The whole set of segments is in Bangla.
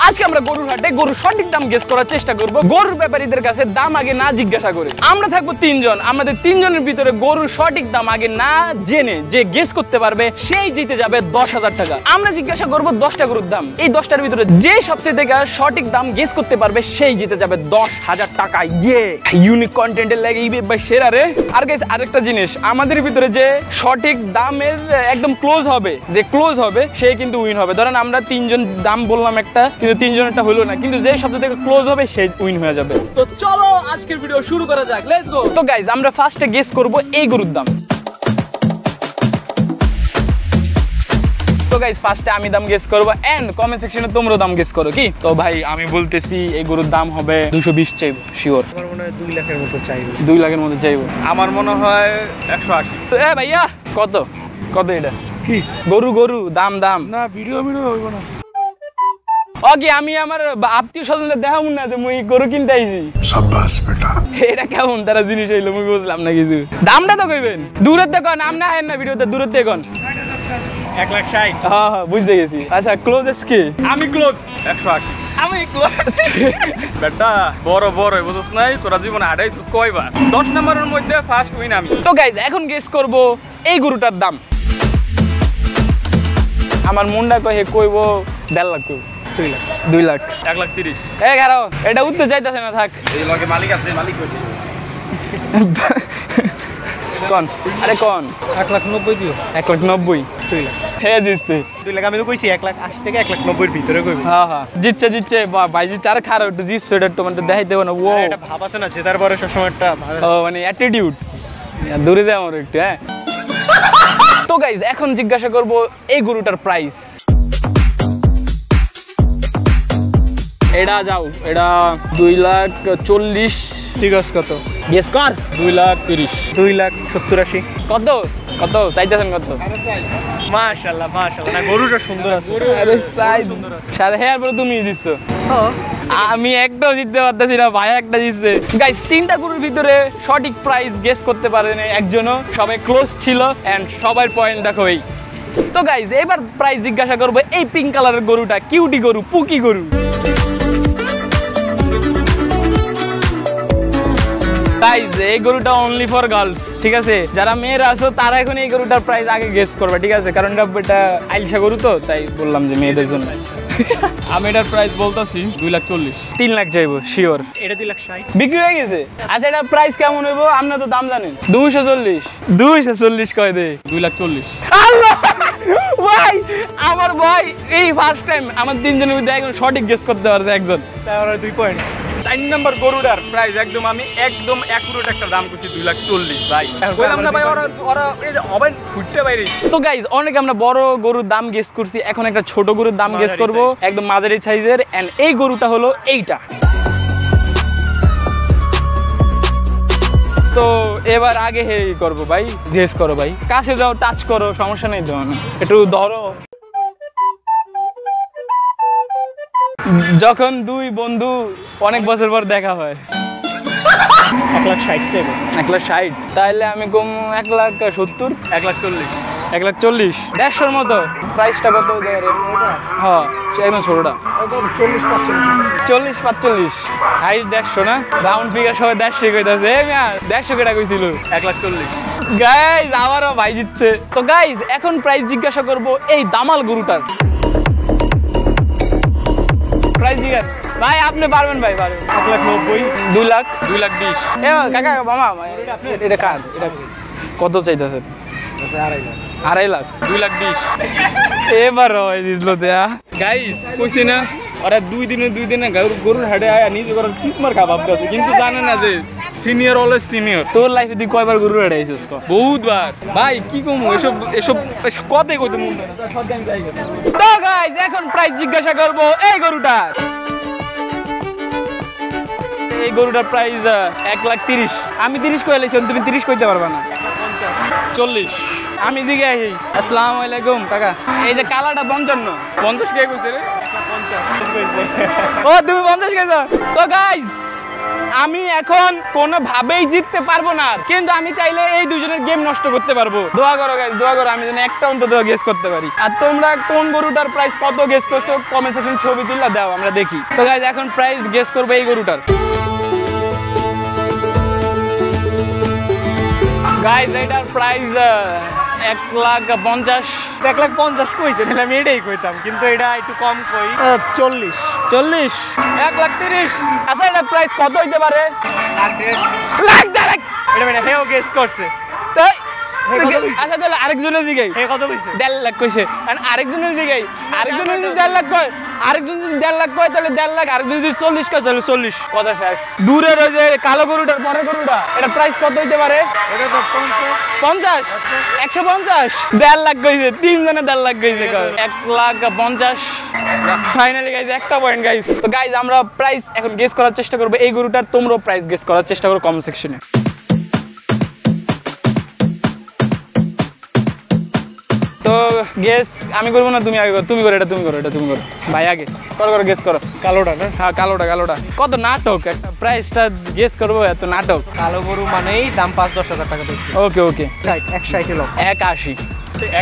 আজকে আমরা গরুর হাটে গরুর সঠিক দাম গেস করার চেষ্টা করব গরুর ব্যাপারীদের কাছে দাম আগে না জিজ্ঞাসা করে। আমরা থাকবো তিনজন, আমাদের তিনজনের ভিতরে গরুর সঠিক দাম আগে না জেনে যে গেস করতে পারবে সেই জিতে যাবে 10,000 টাকা। আমরা জিজ্ঞাসা করবো 10টা গরুর দাম, এই 10টার ভিতরে যে সবচেয়ে থেকে সঠিক দাম গেস করতে পারবে সেই জিতে যাবে 10,000 টাকা। ইয়ে ইউনিক কন্টেন্টের লাগে এই ভাই সেরা রে। আর গাইস আরেকটা জিনিস, আমাদের ভিতরে যে সঠিক দামের একদম ক্লোজ হবে, যে ক্লোজ হবে সে কিন্তু উইন হবে। ধরেন আমরা তিনজন দাম বললাম একটা, কিন্তু তিনজনেরটা হলো না, কিন্তু যে সবচেয়ে থেকে ক্লোজ হবে সে উইন হয়ে যাবে। তো চলো আজকের ভিডিও শুরু করা যাক, লেটস গো। তো গাইস আমরা ফার্স্টে গেস করব এই গরুর দাম। তো গাইস ফার্স্টে আমি দাম গেস করব এন্ড কমেন্ট সেকশনে তোমরা দাম গেস করো কি। তো ভাই আমি বলতেছি এই গরুর দাম হবে 220 চাইবো শিওর। আমার মনে হয় 2 লাখের মতো চাইবো। 2 লাখের মতো চাইবো। আমার মনে হয় 180। এ ভাইয়া কত কত এটা কি গরু গরু দাম দাম না ভিডিও হইব না। ওকে আমি আমার আত্মীয় স্বজনদের দেখাবো না যে মুই গরু কিনতে আইছি। শাবাশ বেটা। এটা কেমন তারা জিনিস হইলো মুই বুঝলাম না কিছু। দামটা তো কইবেন, দূরের দেখো নাম না হেন না ভিডিওতে, দূরের দেখো 1,60,000। হ্যাঁ হ্যাঁ বুঝতে গেছি। আচ্ছা ক্লোজেস্ট কি? আমি ক্লোজ 180। আমি ক্লোজ বেটা বড় বড় বুঝছ নাই, তোরা জীবনে হারাইছিস কয়বার? 10 নম্বরের মধ্যে ফার্স্ট উইন আমি। তো গাইস এখন গেস করব এই গরুটার দাম। আমার মুন্ডা কহে কইব 1.5 লাখ কইব। 2 লাখ 1,30,000। এ গারো এটা উত্তর যাইতাছে না, থাক। এই লগে মালিক আছে, মালিক কই দিও। কোন আরে কোন 1,90,000 দিও। 1,90,000 2 লাখ। হে জিতছে 2 লাখ। আমি তো কইছি 1,80,000 থেকে 1,90,000 এর ভিতরে কইবি। হ্যাঁ হ্যাঁ জিতছে জিতছে ভাই জিতছে। আর খারাপ একটু জিতছে, এটা তোমাদের দেখাই দেব না। ও এটা ভাব আছে না জেতার পরে সব সময় একটা ও মানে অ্যাটিটিউড দূরে যায় আমার একটু। হ্যাঁ তো গাইস এখন জিজ্ঞাসা করব এই গরুটার প্রাইস। এটা যাও এটা 2,40,000। ঠিক আছে কত? গেস কর। 2,30,000। 2,70,000-80। কত কত চাইতেছেন কত? মাশাআল্লাহ মাশাআল্লাহ, না গরুটা সুন্দর আছে। আরে সাইজ সাড়ে হেয়ার পরে তুমি জিতছো। আমি একটাও জিততে পারতেছি না, ভাই একটা জিতছে। গাইস তিনটা গরুর ভিতরে সঠিক প্রাইস গেস করতে পারেনি একজনও, সবাই ক্লোজ ছিল এন্ড সবার পয়েন্ট দেখো এই। তো গাইস এবার প্রাইস জিজ্ঞাসা করব এই পিঙ্ক কালারের গরুটা, কিউটি গরু, পুকি গরু। গাইস এই গরুটা অনলি ফর গার্লস, ঠিক আছে? যারা মেয়েরা আছো তারা এখন এই গরুটার প্রাইস আগে গেস করবে, ঠিক আছে? কারণ এটা আইলসা গরু তো, তাই বললাম যে মেয়েদের জন্য। আমি এটার প্রাইস বলতাছি 2,40,000। 3 লাখ চাইবো শিওর। এটা 2,60,000 বিক্রি হয়ে গেছে। আচ্ছা এটা প্রাইস কেমন হইব? আপনি তো দাম জানেন। 240 কয় দে। 2,40,000। আল্লাহ ভাই আমার ভাই এই ফার্স্ট টাইম আমার তিনজনের মধ্যে একজন সঠিক গেস করতে পারছে একজন। তাহলে 2 পয়েন্ট। 4 নাম্বার গরুটার প্রাইস একদম আমি একদম অ্যাকুরেট একটা দাম কইছি 2,40,000 ভাই। কইলাম না ভাই ওরা এই যে হবে ফুটতে বাইরে। তো গাইস অনেক আমরা বড় গরুর দাম গেস করছি, এখন একটা ছোট গরুর দাম গেস করব, একদম মাঝারি সাইজের। এন্ড এই গরুটা হলো এইটা। তো এবার আগে হে করবো ভাই, গেস করো ভাই, কাছে যাও, টাচ করো, সমস্যা নেই তো, একটু ধরো। যখন দুই বন্ধু অনেক বছর পর দেখা হয়। 1,60,000 চাইবো। 1,60,000 তাহলে আমি কম 1,70,000। 1,40,000। 1,40,000 150 মতো। প্রাইসটা কত? হ্যাঁ একদম ছোটটা 40-45। হাইট 150 না? রাউন্ড ফিগার সবাই 150 কইতাছে। এ মিয়া 150 কেটা কইছিল? 1,40,000। গাইস আমারও ভাই জিতছে। তো গাইস এখন প্রাইস জিজ্ঞাসা করব এই দামাল গরুটার প্রাইস জিজ্ঞাসা। ভাই আপনি পারবেন ভাই, পারবেন। 1,90,000। 2 লাখ 2,20,000। এ কাকা মামা এটা কার? এটা কত চাইতেছেন? 2.5 লাখ। 2,20,000। এবার হয় জিতলো দেয়া। গাইস কইছি না ওরা 2 দিনে গরুর হাটে আয়া নিজে করার কিসমার খাবার আছে, কিন্তু জানে না যে সিনিয়র অলওয়েজ সিনিয়র। তোর লাইফে তুই কয়বার গরু হাটে আইছিস? বহুতবার ভাই, কি কমু এসব এসব কথাই কইতে মন না। তো গাইস এখন প্রাইস জিজ্ঞাসা করব এই গরুটার। এই গরুটার প্রাইস 1,30,000। আমি 30 কইলে তুমি 30 কইতে পারবা না। 40। আমি জিজ্ঞাসা আহি। আসসালামু আলাইকুম কাকা, এই যে কালাটা 55। 50 কে কইছে রে? 50 ও তুমি 50 কইছো? তো গাইস আমি এখন কোনোভাবেই জিততে পারবো না, কিন্তু আমি চাইলে এই দুজনের গেম নষ্ট করতে পারবো। দোয়া করো গাইস, দোয়া করো আমি যেন একটা অন্তত গেস করতে পারি। আর তোমরা কোন গরুটার প্রাইস কত গেস করছো কমেন্ট সেকশন ছবি তুলে দাও, আমরা দেখি। তো গাইস এখন প্রাইস গেস করবে এই গরুটার। গাইস এটার প্রাইস 1,50,000। 1,50,000 কইছে, তাহলে আমি এটাই কইতাম, কিন্তু এটা একটু কম কই। 40 1,30,000। আচ্ছা এটা প্রাইস কত হইতে পারে? লাখ দেড়। এটা মানে হেও গেস করছে। তাই আচ্ছা তাহলে আরেকজনের জিগাই হে কত কইছে? 1.5 লাখ কইছে। আর আরেকজনের জিগাই, আরেকজনের যদি 1.5 লাখ কয়, আরেকজন যদি 1.5 লাখ কয় তাহলে 1.5 লাখ, আরেকজন যদি 40 কয় তাহলে 40। কথা শেষ। দূরের ওই যে কালো গরুটার পরে গরুটা, এটা প্রাইস কত হইতে পারে? এটা তো 50, 150, 1.5 লাখ কইছে। তিনজনে 1.5 লাখ কইছে। 1,50,000। ফাইনালি গাইজ একটা পয়েন্ট গাইজ। তো গাইজ আমরা প্রাইস এখন গেস করার চেষ্টা করবো এই গরুটার। তোমরাও প্রাইস গেস করার চেষ্টা করো কমেন্ট সেকশনে। তো গেস আমি করবো না, তুমি আগে করো। তুমি করো, এটা তুমি করো, এটা তুমি করো। ভাই আগে করো, গেস করো। কালোটা না? হ্যাঁ কালোটা। কত নাটক, একটা প্রাইসটা গেস করবো, এত নাটক। কালো গরু মানেই দাম 5-10 হাজার টাকা দিচ্ছে। ওকে 160 লক্ষ। 81।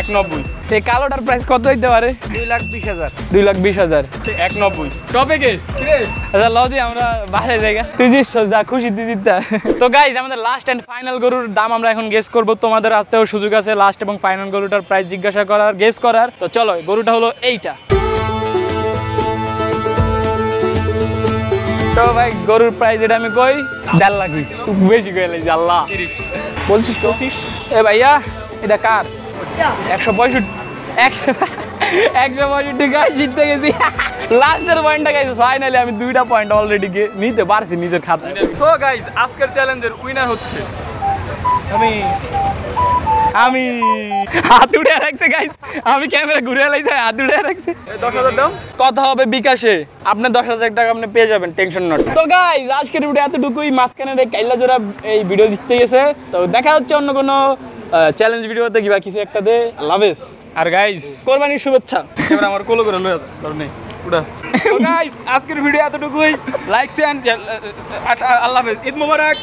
190। এই কালোটার প্রাইস কত হইতে পারে? 2,20,000। 2,20,000। 190। টপে গেস। আচ্ছা লদি আমরা বাসায় জায়গা তুই জিতছ, যা খুশি তুই জিততা। তো গাইজ আমাদের লাস্ট এন্ড ফাইনাল গরুর দাম আমরা এখন গেস করব। তোমাদের হাতেও সুযোগ আছে লাস্ট এবং ফাইনাল গরুটার প্রাইস জিজ্ঞাসা করার, গেস করার। তো চলো গরুটা হলো এইটা। তো ভাই গরুর প্রাইস এটা আমি কই 1.5 লাখ। বেশি কই লাইছি আল্লাহ। 30 বলছিস 25? এ ভাইয়া এটা কার? 165। 165 গাইজ জিততে গেছি। লাস্টের পয়েন্টটা গাইজ ফাইনালি আমি 2টা পয়েন্ট অলরেডি নিতে পারছি নিজের খাতায়। সো গাইজ আজকের চ্যালেঞ্জের উইনার হচ্ছে আমি হাত উড়ে রাখছে গাইজ, আমি ক্যামেরা ঘুরে লাইছি, হাত উড়ে রাখছে। 10,000 দাম। কথা হবে বিকাশে, আপনি 10,000 টাকা আপনি পেয়ে যাবেন, টেনশন নট। তো গাইজ আজকের ভিডিও এতটুকুই। মাঝখানে কাইলা জোড়া এই ভিডিও দিতে গেছে। তো দেখা হচ্ছে অন্য কোনো চ্যালেঞ্জ ভিডিওতে কিবা কিছু একটা দে। আল্লাহ হাফেজ। আর গাইজ কোরবানির শুভেচ্ছা। ক্যামেরা আমার কোলো করে লয়ে ধর নেই উড়া। তো গাইস আজকের ভিডিও এতটুকুই। লাইক শেয়ার, আল্লাহ হাফেজ, ঈদ মোবারক।